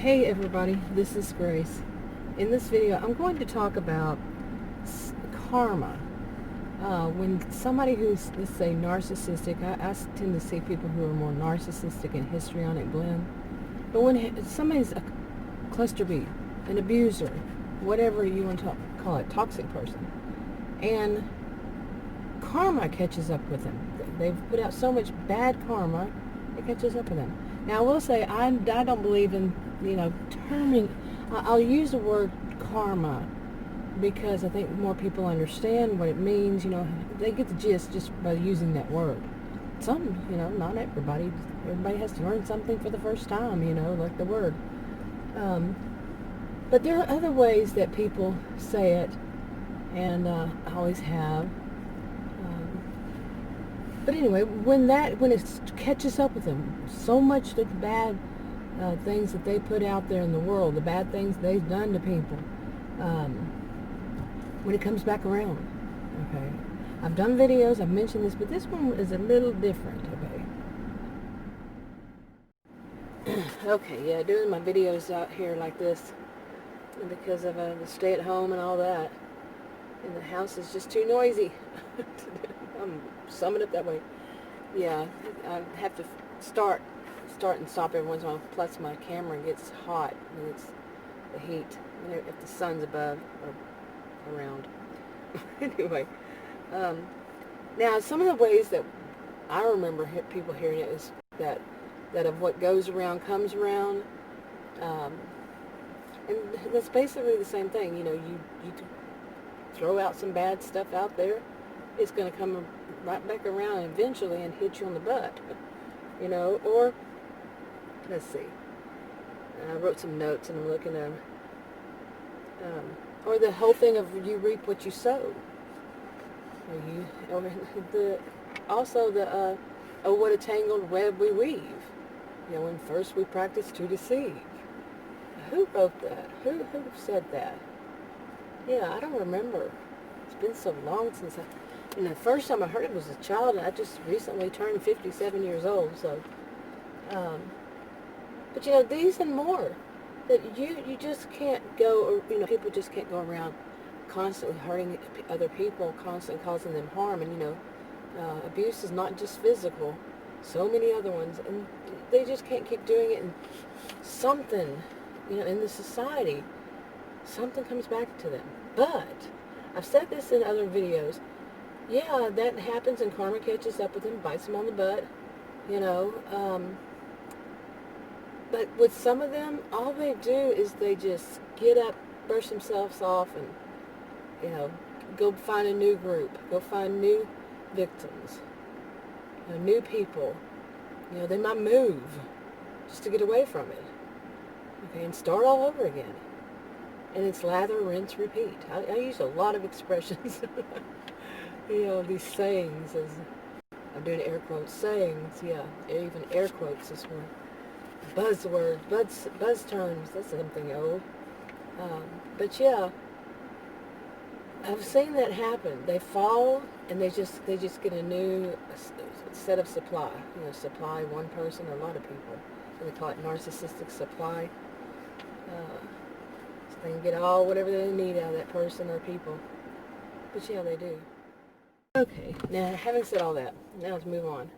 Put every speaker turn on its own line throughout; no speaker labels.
Hey everybody, this is Grace. In this video, I'm going to talk about karma. When somebody who's, let's say, narcissistic, I tend to see people who are more narcissistic and histrionic blend. But when somebody's a cluster B, an abuser, whatever you want to call it, toxic person, and karma catches up with them. They've put out so much bad karma, it catches up with them. Now, I will say, I don't believe in, terming, I'll use the word karma because I think more people understand what it means. They get the gist just by using that word. Some, not everybody. Everybody has to learn something for the first time, like the word. But there are other ways that people say it, and always have. But anyway, when it catches up with them, so much of the bad things that they put out there in the world, the bad things they've done to people, when it comes back around, okay? I've done videos, I've mentioned this, but this one is a little different, okay? Okay, yeah, doing my videos out here like this, because of the stay at home and all that, and the house is just too noisy. I'm summing it up that way. Yeah, I have to start and stop every once in a while. Plus, my camera gets hot, and it's the heat. If the sun's above or around. Anyway, now some of the ways that I remember people hearing it is that of what goes around comes around, and that's basically the same thing. You throw out some bad stuff out there, it's going to come right back around eventually and hit you on the butt, or, let's see, I wrote some notes and I'm looking at or the whole thing of you reap what you sow, oh, what a tangled web we weave, when first we practice to deceive. Who wrote that? Who said that? Yeah, I don't remember. It's been so long since and the first time I heard it was a child, and I just recently turned 57 years old, so, but these and more, that you just can't go, or, people just can't go around constantly hurting other people, constantly causing them harm, and, abuse is not just physical, so many other ones, and they just can't keep doing it, and something, in the society, something comes back to them. But I've said this in other videos. Yeah, that happens, and karma catches up with them, bites them on the butt, but with some of them, all they do is they just get up, brush themselves off, and, go find a new group, go find new victims, new people. They might move just to get away from it, okay, and start all over again. And it's lather, rinse, repeat. I use a lot of expressions. These sayings, as I'm doing air quotes, sayings, yeah, even air quotes is one. Buzzwords, buzz terms, that's something old. But yeah, I've seen that happen. They fall, and they just get a new set of supply. Supply one person or a lot of people. And they call it narcissistic supply. So they can get whatever they need out of that person or people. But yeah, they do. Okay, now having said all that, now let's move on.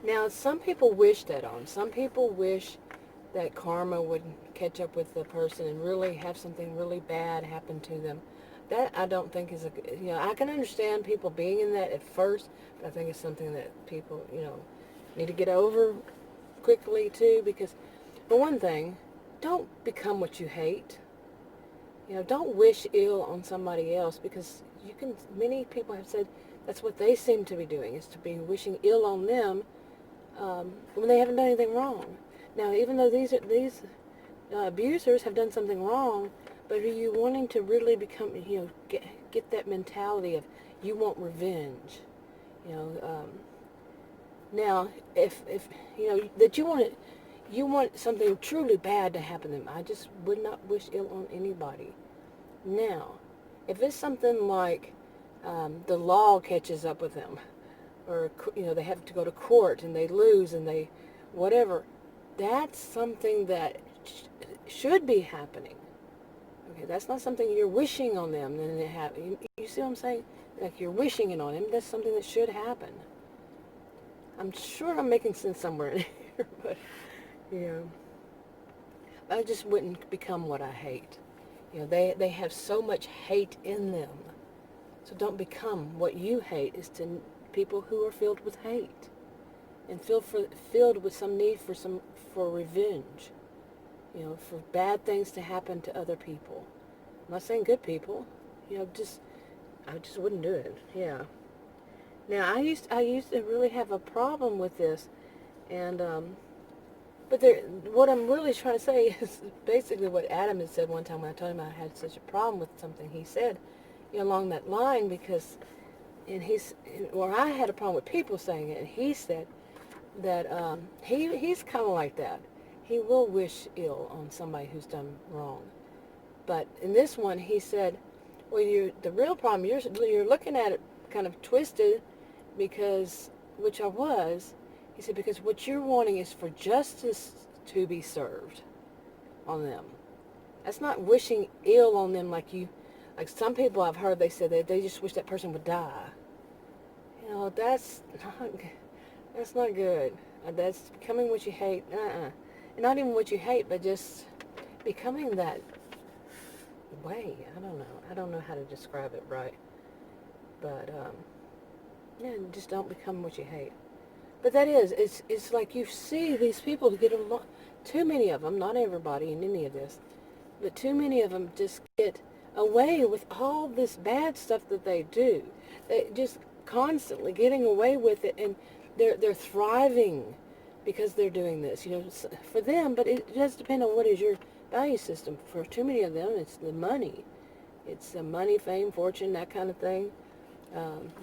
Now, some people wish that on. Some people wish that karma would catch up with the person and really have something really bad happen to them. That I don't think is I can understand people being in that at first, but I think it's something that people, need to get over quickly too, because for one thing, don't become what you hate. Don't wish ill on somebody else, because many people have said that's what they seem to be doing, is to be wishing ill on them when they haven't done anything wrong. Now, even though these abusers have done something wrong, but are you wanting to really become, get that mentality of you want revenge? Now, if that you want something truly bad to happen to them, I just would not wish ill on anybody. Now, if it's something like the law catches up with them, or they have to go to court and they lose and they whatever, that's something that should be happening. Okay, that's not something you're wishing on them. Then it happen. You see what I'm saying? Like you're wishing it on them. That's something that should happen. I'm sure I'm making sense somewhere in here, but I just wouldn't become what I hate. They have so much hate in them. So don't become what you hate. Is to people who are filled with hate and filled with some need for revenge. For bad things to happen to other people. I'm not saying good people. I just wouldn't do it. Yeah. Now I used to really have a problem with this, and but what I'm really trying to say is basically what Adam had said one time when I told him I had such a problem with something he said, along that line, because I had a problem with people saying it, and he said that he's kind of like that. He will wish ill on somebody who's done wrong. But in this one, he said, well, the real problem, you're looking at it kind of twisted, because, which I was, he said, because what you're wanting is for justice to be served on them. That's not wishing ill on them like some people I've heard, they said that they just wish that person would die. That's not good. That's becoming what you hate. Not even what you hate, but just becoming that way. I don't know how to describe it right. But, just don't become what you hate. But it's like you see these people get too many of them, not everybody in any of this, but too many of them just get away with all this bad stuff that they do. They just constantly getting away with it, and they're thriving because they're doing this, for them. But it does depend on what is your value system. For too many of them, it's the money. It's the money, fame, fortune, that kind of thing.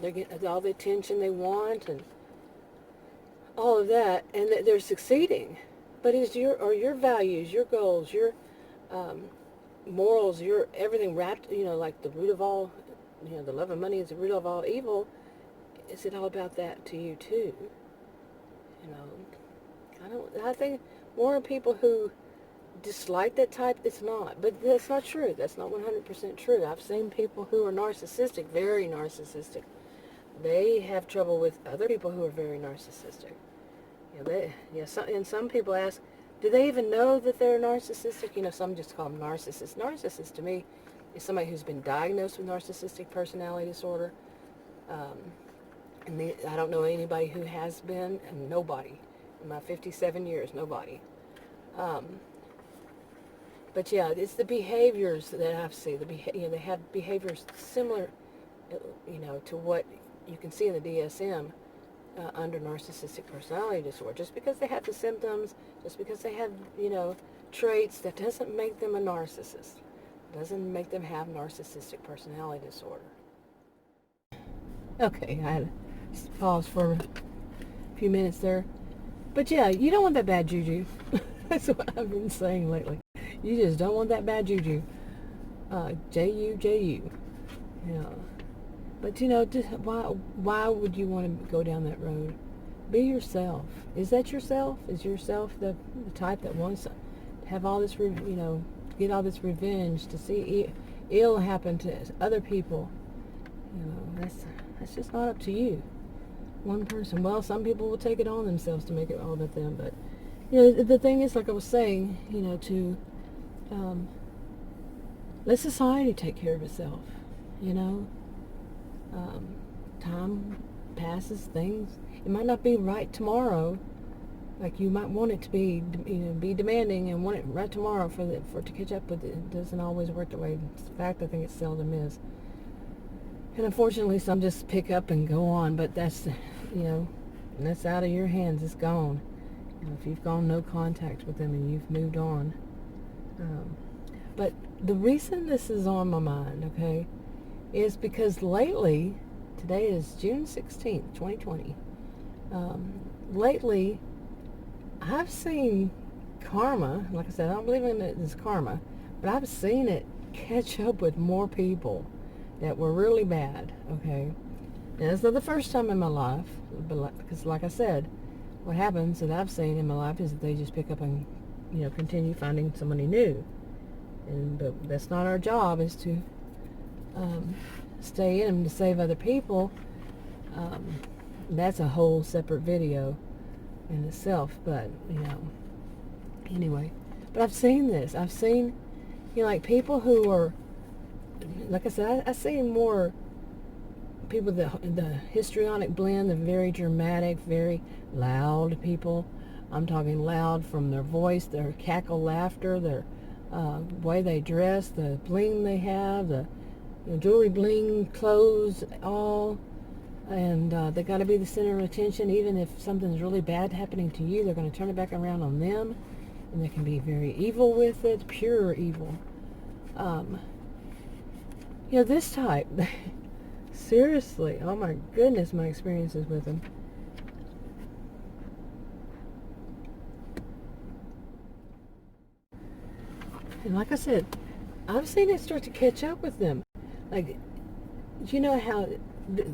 They're getting all the attention they want and all of that, and they're succeeding. But is your values, your goals, your morals, your everything wrapped, like the root of all, the love of money is the root of all evil. Is it all about that to you too? I think more people who dislike that type, it's not. But that's not true. That's not 100% true. I've seen people who are narcissistic, very narcissistic. They have trouble with other people who are very narcissistic. And some people ask, do they even know that they're narcissistic? Some just call them narcissists. Narcissist to me is somebody who's been diagnosed with narcissistic personality disorder. I don't know anybody who has been, and nobody. In my 57 years, nobody. But yeah, it's the behaviors that I've seen. They have behaviors similar, to what you can see in the DSM under narcissistic personality disorder. Just because they have the symptoms, just because they have, traits, that doesn't make them a narcissist. Doesn't make them have narcissistic personality disorder. Okay, I had to pause for a few minutes there. But yeah, you don't want that bad juju. That's what I've been saying lately. You just don't want that bad juju. J-U. But just why would you want to go down that road? Be yourself. Is that yourself? Is yourself the type that wants to have all this, get all this revenge, to see ill happen to other people? That's just not up to you. One person. Well, some people will take it on themselves to make it all about them, but the thing is, like I was saying, to let society take care of itself. Time passes, things. It might not be right tomorrow. Like you might want it to be, be demanding and want it right tomorrow for it to catch up with it. It doesn't always work that way. In fact, I think it seldom is. And unfortunately, some just pick up and go on. But that's, that's out of your hands. It's gone. If you've gone no contact with them and you've moved on. But the reason this is on my mind, okay, is because lately, today is June 16th, 2020. Lately, I've seen karma. Like I said, I don't believe in it as karma, but I've seen it catch up with more people that were really bad, okay? Now, this is not the first time in my life, because like I said, what happens that I've seen in my life is that they just pick up and, continue finding somebody new. But that's not our job, is to stay in them to save other people. That's a whole separate video in itself. But, anyway. But I've seen this. I've seen, like people who are, like I said, I see more people, the histrionic blend, the very dramatic, very loud people. I'm talking loud from their voice, their cackle laughter, their way they dress, the bling they have, the jewelry, bling, clothes, all. And they got to be the center of attention. Even if something's really bad happening to you, they're going to turn it back around on them. And they can be very evil with it, pure evil. This type, seriously, oh my goodness, my experiences with them. And like I said, I've seen it start to catch up with them. Like, you know how,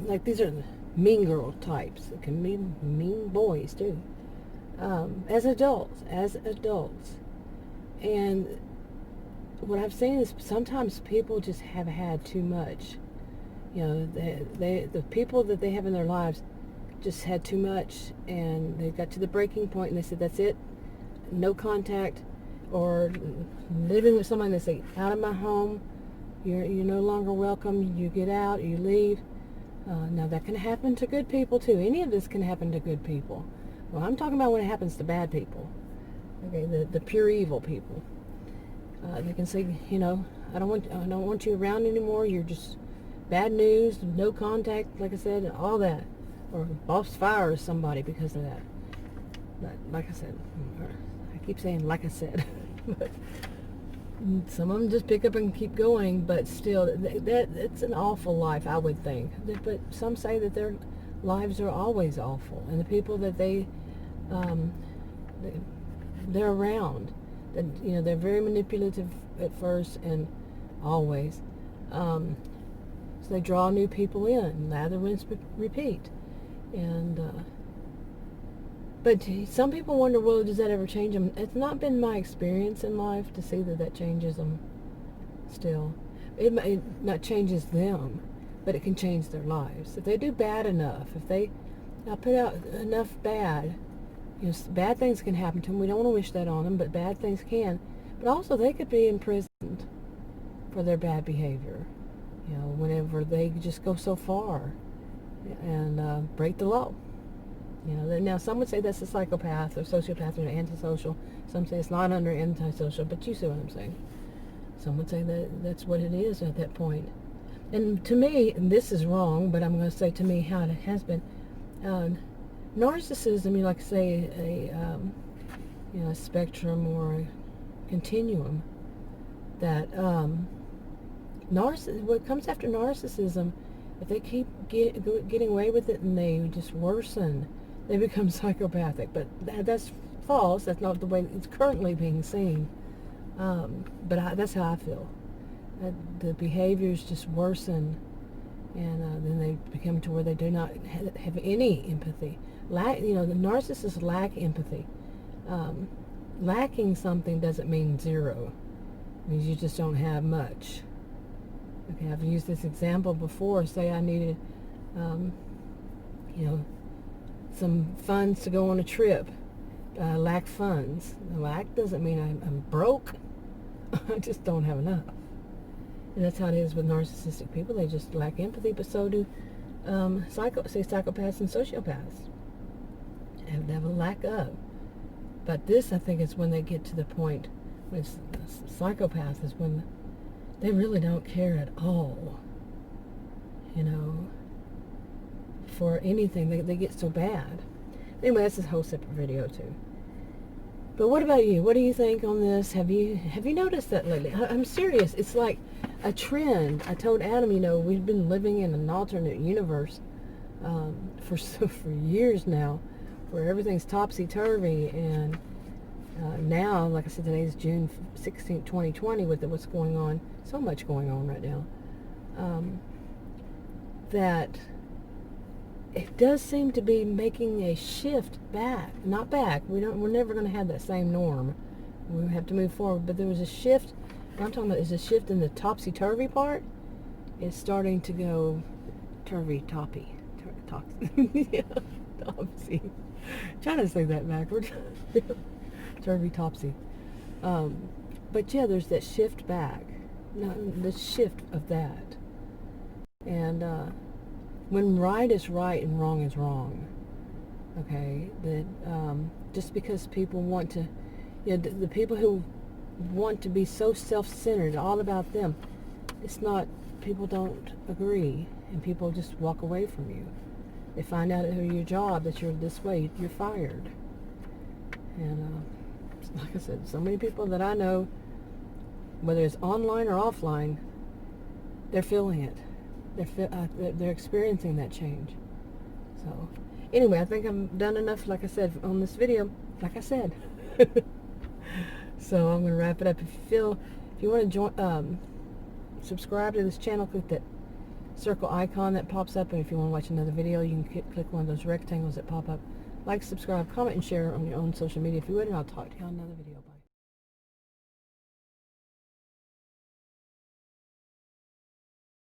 like, these are mean girl types. It can be mean boys too. As adults. And what I've seen is sometimes people just have had too much. The people that they have in their lives just had too much, and they got to the breaking point, and they said, that's it, no contact, or living with somebody. They say, out of my home, you're no longer welcome, you get out, you leave. Now that can happen to good people too. Any of this can happen to good people. Well, I'm talking about when it happens to bad people. Okay, the pure evil people. They can say, I don't want you around anymore. You're just bad news, no contact, like I said, all that. Or boss fires somebody because of that. But like I said, I keep saying like I said, but some of them just pick up and keep going. But still, it's an awful life, I would think. But some say that their lives are always awful, and the people that they're around, that they're very manipulative at first and always. So they draw new people in, lather, rinse, repeat. And but some people wonder, well, does that ever change them? It's not been my experience in life to see that changes them. Still, it not changes them, but it can change their lives if they do bad enough. If they put out enough bad. Bad things can happen to them. We don't want to wish that on them, but bad things can. But also, they could be imprisoned for their bad behavior. Whenever they just go so far and break the law. Now some would say that's a psychopath or sociopath or antisocial. Some say it's not under antisocial, but you see what I'm saying. Some would say that that's what it is at that point. And to me, and this is wrong, but I'm going to say to me how it has been. Narcissism, you like to say a spectrum or a continuum. That what comes after narcissism, if they keep getting away with it and they just worsen, they become psychopathic. But that's false. That's not the way it's currently being seen. But that's how I feel. The behaviors just worsen, and then they become to where they do not have any empathy. The narcissists lack empathy. Lacking something doesn't mean zero. It means you just don't have much. Okay, I've used this example before. Say I needed, some funds to go on a trip. I lack funds. Lack doesn't mean I'm broke. I just don't have enough. And that's how it is with narcissistic people. They just lack empathy, but so do psychopaths and sociopaths. They have a lack of. But this, I think, is when they get to the point when psychopaths is when they really don't care at all, for anything. They get so bad. Anyway, that's a whole separate video too. But what about you? What do you think on this? Have you noticed that lately? I'm serious. It's like a trend. I told Adam, we've been living in an alternate universe for years now, where everything's topsy-turvy, and now, like I said, today is June 16th, 2020, with what's going on, so much going on right now, that it does seem to be making a shift back. Not back. We're never going to have that same norm. We have to move forward. But there was a shift. What I'm talking about is a shift in the topsy-turvy part. It's starting to go turvy-toppy. Yeah, topsy. Trying to say that backwards. Turvy-topsy. But yeah, there's that shift back. No, the shift of that. And when right is right and wrong is wrong, okay, that just because people want to, the people who want to be so self-centered, all about them, it's not, people don't agree, and people just walk away from you. They find out at your job that you're this way, you're fired. And like I said, so many people that I know, whether it's online or offline, they're feeling it. They're experiencing that change. So, anyway, I think I'm done enough, like I said, on this video. Like I said. So I'm going to wrap it up. If you want to join, subscribe to this channel, click that circle icon that pops up, and if you want to watch another video, you can click one of those rectangles that pop up. Like, subscribe, comment, and share on your own social media if you would, and I'll talk to you on another video. Bye.